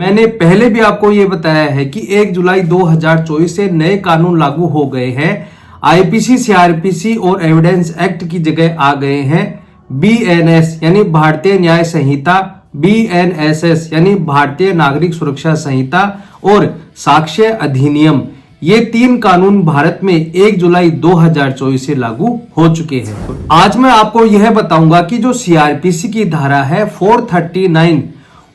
मैंने पहले भी आपको ये बताया है कि 1 जुलाई 2024 से नए कानून लागू हो गए हैं। आईपीसी, सीआरपीसी और एविडेंस एक्ट की जगह आ गए हैं बीएनएस यानी भारतीय न्याय संहिता, बीएनएसएस यानी भारतीय नागरिक सुरक्षा संहिता और साक्ष्य अधिनियम। ये 3 कानून भारत में 1 जुलाई 2024 से लागू हो चुके हैं। आज मैं आपको यह बताऊंगा कि जो सीआरपीसी की धारा है 439,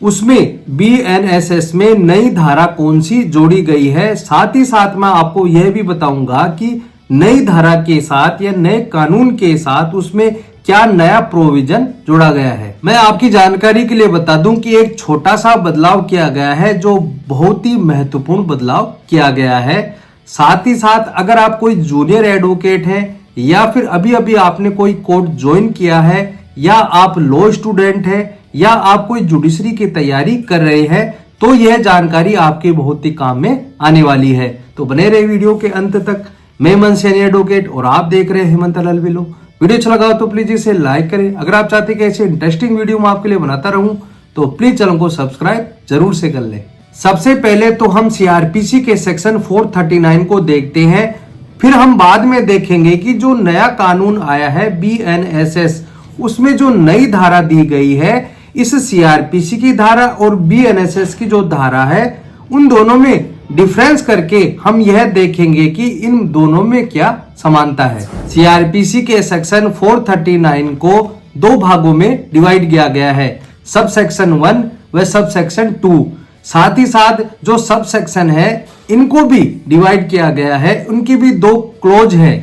उसमें बीएनएसएस में नई धारा कौन सी जोड़ी गई है। साथ ही साथ मैं आपको यह भी बताऊंगा कि नई धारा के साथ या नए कानून के साथ उसमें क्या नया प्रोविजन जोड़ा गया है। मैं आपकी जानकारी के लिए बता दूं कि एक छोटा सा बदलाव किया गया है, जो बहुत ही महत्वपूर्ण बदलाव किया गया है। साथ ही साथ अगर आप कोई जूनियर एडवोकेट हैं या फिर अभी अभी आपने कोई कोर्ट ज्वाइन किया है या आप लॉ स्टूडेंट हैं या आप कोई जुडिशरी की तैयारी कर रहे हैं, तो यह जानकारी आपके बहुत ही काम में आने वाली है। तो बने रहे वीडियो के अंत तक। मैं मनसेनी एडवोकेट और आप देख रहे हैं हेमंत अलविलो। वीडियो अच्छा लगा तो प्लीज इसे लाइक करें। अगर आप चाहते हैं कि ऐसे इंटरेस्टिंग वीडियो मैं आपके लिए बनाता रहूं तो प्लीज चैनल को सब्सक्राइब जरूर से कर लें। सबसे पहले तो हम सीआरपीसी के सेक्शन 439 को देखते हैं, फिर हम बाद में देखेंगे कि जो नया कानून आया है बीएनएसएस, उसमें जो नई धारा दी गई है, इस सीआरपीसी की धारा और बीएनएसएस की जो धारा है, उन दोनों में डिफरेंस करके हम यह देखेंगे कि इन दोनों में क्या समानता है। सीआरपीसी के सेक्शन 439 को 2 भागों में डिवाइड किया गया है, सब सेक्शन 1 व सब सेक्शन 2। साथ ही साथ जो सब सेक्शन है इनको भी डिवाइड किया गया है, उनकी भी 2 क्लोज है,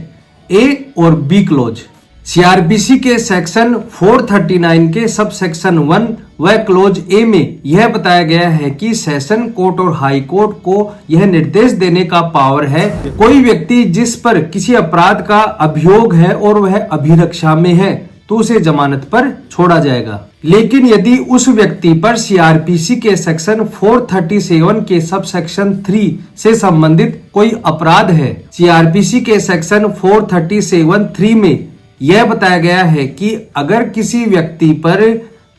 ए और बी क्लोज। सीआरपीसी के सेक्शन 439 के सब सेक्शन 1 व क्लोज ए में यह बताया गया है कि सेशन कोर्ट और हाई कोर्ट को यह निर्देश देने का पावर है, कोई व्यक्ति जिस पर किसी अपराध का अभियोग है और वह अभिरक्षा में है तो उसे जमानत पर छोड़ा जाएगा। लेकिन यदि उस व्यक्ति पर सीआरपीसी के सेक्शन 437 के सब सेक्शन 3 से संबंधित कोई अपराध है, सीआरपीसी के सेक्शन 437(3) में यह बताया गया है कि अगर किसी व्यक्ति पर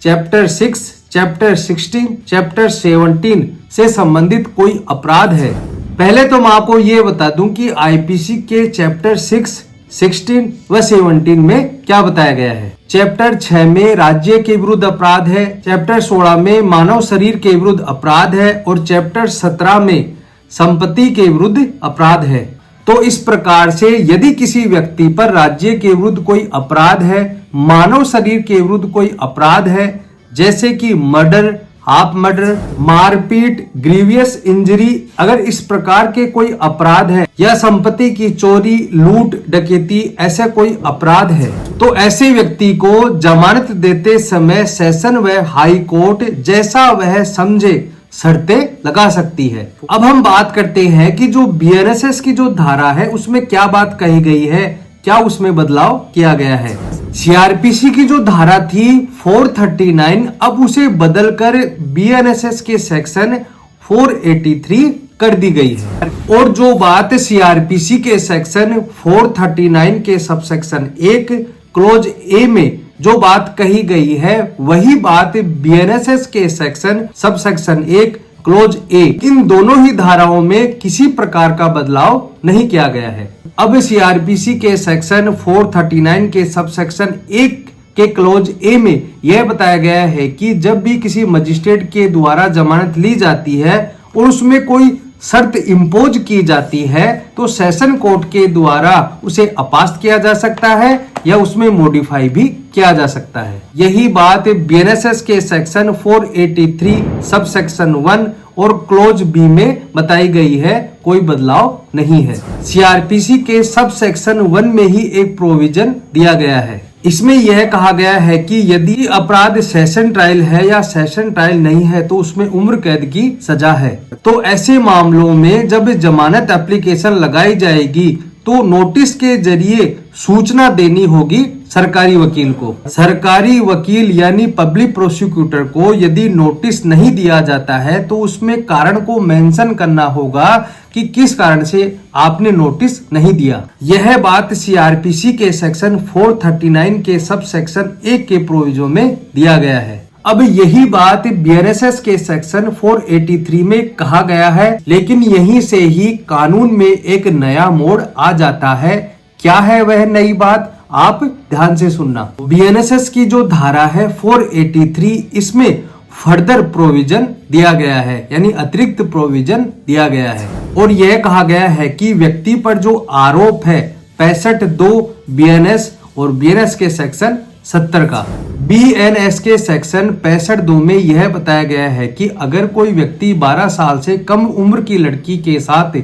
चैप्टर 6, चैप्टर 16, चैप्टर 17 से संबंधित कोई अपराध है। पहले तो मैं आपको यह बता दूं कि आईपीसी के चैप्टर 6, 16 व 17 में क्या बताया गया है। चैप्टर 6 में राज्य के विरुद्ध अपराध है, चैप्टर 16 में मानव शरीर के विरुद्ध अपराध है और चैप्टर 17 में संपत्ति के विरुद्ध अपराध है। तो इस प्रकार से यदि किसी व्यक्ति पर राज्य के विरुद्ध कोई अपराध है, मानव शरीर के विरुद्ध कोई अपराध है, जैसे कि मर्डर, हाफ मर्डर, मारपीट, ग्रीवियस इंजरी, अगर इस प्रकार के कोई अपराध है या संपत्ति की चोरी, लूट, डकैती, ऐसा कोई अपराध है, तो ऐसे व्यक्ति को जमानत देते समय सेशन व हाई कोर्ट जैसा वह समझे शर्तें लगा सकती है। अब हम बात करते हैं कि जो बीएनएसएस की जो धारा है उसमें क्या बात कही गई है, क्या उसमें बदलाव किया गया है। सीआरपीसी की जो धारा थी 439, अब उसे बदलकर बीएनएसएस के सेक्शन 483 कर दी गई है। और जो बात सीआरपीसी के सेक्शन 439 के सब सेक्शन 1 क्लोज ए में जो बात कही गई है, वही बात बीएनएसएस के सेक्शन सब सेक्शन 1 क्लोज ए, इन दोनों ही धाराओं में किसी प्रकार का बदलाव नहीं किया गया है। अब सीआरपीसी के सेक्शन 439 के सब सेक्शन 1 के क्लोज ए में यह बताया गया है कि जब भी किसी मजिस्ट्रेट के द्वारा जमानत ली जाती है और उसमें कोई शर्त इम्पोज की जाती है, तो सेशन कोर्ट के द्वारा उसे अपास्त किया जा सकता है या उसमें मॉडिफाई भी किया जा सकता है। यही बात बीएनएसएस के सेक्शन 483 सब सेक्शन 1 और क्लोज बी में बताई गई है, कोई बदलाव नहीं है। सीआरपीसी के सब सेक्शन 1 में ही एक प्रोविजन दिया गया है। इसमें यह कहा गया है कि यदि अपराध सेशन ट्रायल है या सेशन ट्रायल नहीं है तो उसमें उम्र कैद की सजा है। तो ऐसे मामलों में जब जमानत एप्लीकेशन लगाई जाएगी तो नोटिस के जरिए सूचना देनी होगी सरकारी वकील को। सरकारी वकील यानी पब्लिक प्रोसिक्यूटर को यदि नोटिस नहीं दिया जाता है तो उसमें कारण को मेंशन करना होगा कि किस कारण से आपने नोटिस नहीं दिया। यह बात सीआरपीसी के सेक्शन 439 के सब सेक्शन 1 के प्रोविजन में दिया गया है। अब यही बात बीएनएसएस के सेक्शन 483 में कहा गया है, लेकिन यहीं से ही कानून में एक नया मोड़ आ जाता है। क्या है वह नई बात, आप ध्यान से सुनना। बीएनएसएस की जो धारा है 483, इसमें फर्दर प्रोविजन दिया गया है, यानी अतिरिक्त प्रोविजन दिया गया है और यह कहा गया है कि व्यक्ति पर जो आरोप है 65(2) बीएनएस और बीएनएस के सेक्शन 70 का। बीएनएस के सेक्शन 65(2) में यह बताया गया है कि अगर कोई व्यक्ति 12 साल से कम उम्र की लड़की के साथ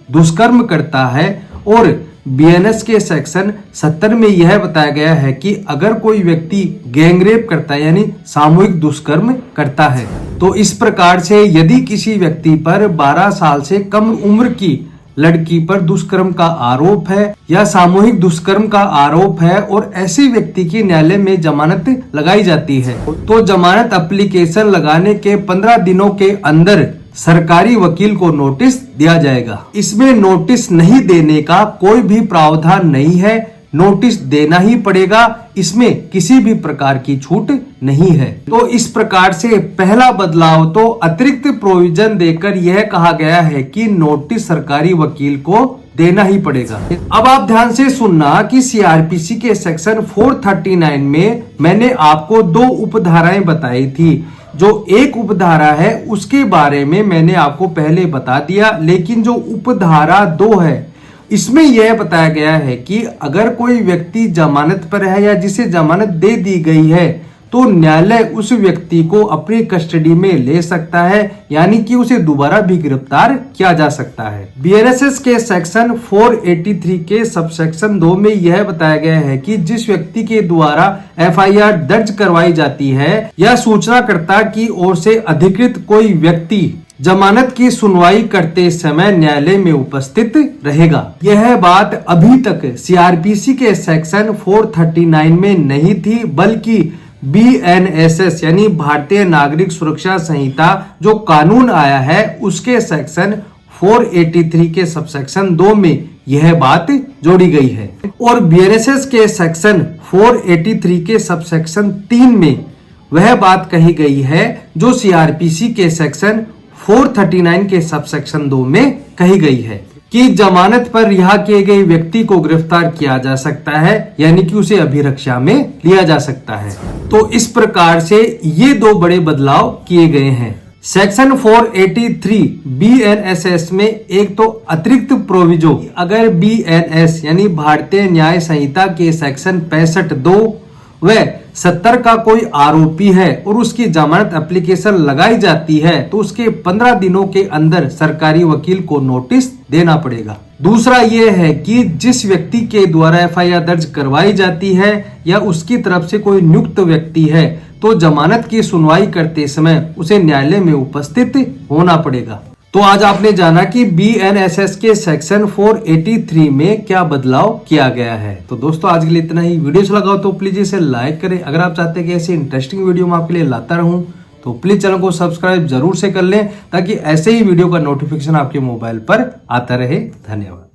दुष्कर्म करता है, और बीएनएस के सेक्शन 70 में यह बताया गया है कि अगर कोई व्यक्ति गैंगरेप करता है, यानी सामूहिक दुष्कर्म करता है, तो इस प्रकार से यदि किसी व्यक्ति पर 12 साल से कम उम्र की लड़की पर दुष्कर्म का आरोप है या सामूहिक दुष्कर्म का आरोप है और ऐसे व्यक्ति की न्यायालय में जमानत लगाई जाती है, तो जमानत एप्लीकेशन लगाने के 15 दिनों के अंदर सरकारी वकील को नोटिस दिया जाएगा। इसमें नोटिस नहीं देने का कोई भी प्रावधान नहीं है, नोटिस देना ही पड़ेगा, इसमें किसी भी प्रकार की छूट नहीं है। तो इस प्रकार से पहला बदलाव तो अतिरिक्त प्रोविजन देकर यह कहा गया है कि नोटिस सरकारी वकील को देना ही पड़ेगा। अब आप ध्यान से सुनना कि सीआरपीसी के सेक्शन 439 में मैंने आपको 2 उपधाराएं बताई थी। जो एक उपधारा है उसके बारे में मैंने आपको पहले बता दिया, लेकिन जो उपधारा 2 है इसमें यह बताया गया है कि अगर कोई व्यक्ति जमानत पर है या जिसे जमानत दे दी गई है, तो न्यायालय उस व्यक्ति को अपनी कस्टडी में ले सकता है, यानी कि उसे दोबारा भी गिरफ्तार किया जा सकता है। बीएनएसएस के सेक्शन 483 के सबसेक्शन 2 में यह बताया गया है कि जिस व्यक्ति के द्वारा एफआईआर दर्ज करवाई जाती है या सूचनाकर्ता की ओर से अधिकृत कोई व्यक्ति जमानत की सुनवाई करते समय न्यायालय में उपस्थित रहेगा। यह बात अभी तक सीआरपीसी के सेक्शन 439 में नहीं थी, बल्कि बीएनएसएस यानी भारतीय नागरिक सुरक्षा संहिता जो कानून आया है उसके सेक्शन 483 के सबसेक्शन 2 में यह बात जोड़ी गई है। और बीएनएसएस के सेक्शन 483 के सबसेक्शन 3 में वह बात कही गई है जो सीआरपीसी के सेक्शन 439 के सबसेक्शन 2 में कही गई है कि जमानत पर रिहा किए गए व्यक्ति को गिरफ्तार किया जा सकता है, यानी कि उसे अभिरक्षा में लिया जा सकता है। तो इस प्रकार से ये 2 बड़े बदलाव किए गए हैं। सेक्शन 483 बीएनएसएस में एक तो अतिरिक्त प्रोविजो, अगर बीएनएस यानी भारतीय न्याय संहिता के सेक्शन 65(2) व 70 का कोई आरोपी है और उसकी जमानत एप्लीकेशन लगाई जाती है, तो उसके 15 दिनों के अंदर सरकारी वकील को नोटिस देना पड़ेगा। दूसरा यह है कि जिस व्यक्ति के द्वारा एफआईआर दर्ज करवाई जाती है या उसकी तरफ से कोई नियुक्त व्यक्ति है, तो जमानत की सुनवाई करते समय उसे न्यायालय में उपस्थित होना पड़ेगा। तो आज आपने जाना कि बीएनएसएस के सेक्शन 483 में क्या बदलाव किया गया है। तो दोस्तों आज के लिए इतना ही। वीडियो अच्छा लगा हो तो प्लीज इसे लाइक करें। अगर आप चाहते हैं कि ऐसी इंटरेस्टिंग वीडियो मैं आपके लिए लाता रहूं तो प्लीज चैनल को सब्सक्राइब जरूर से कर लें, ताकि ऐसे ही वीडियो का नोटिफिकेशन आपके मोबाइल पर आता रहे। धन्यवाद।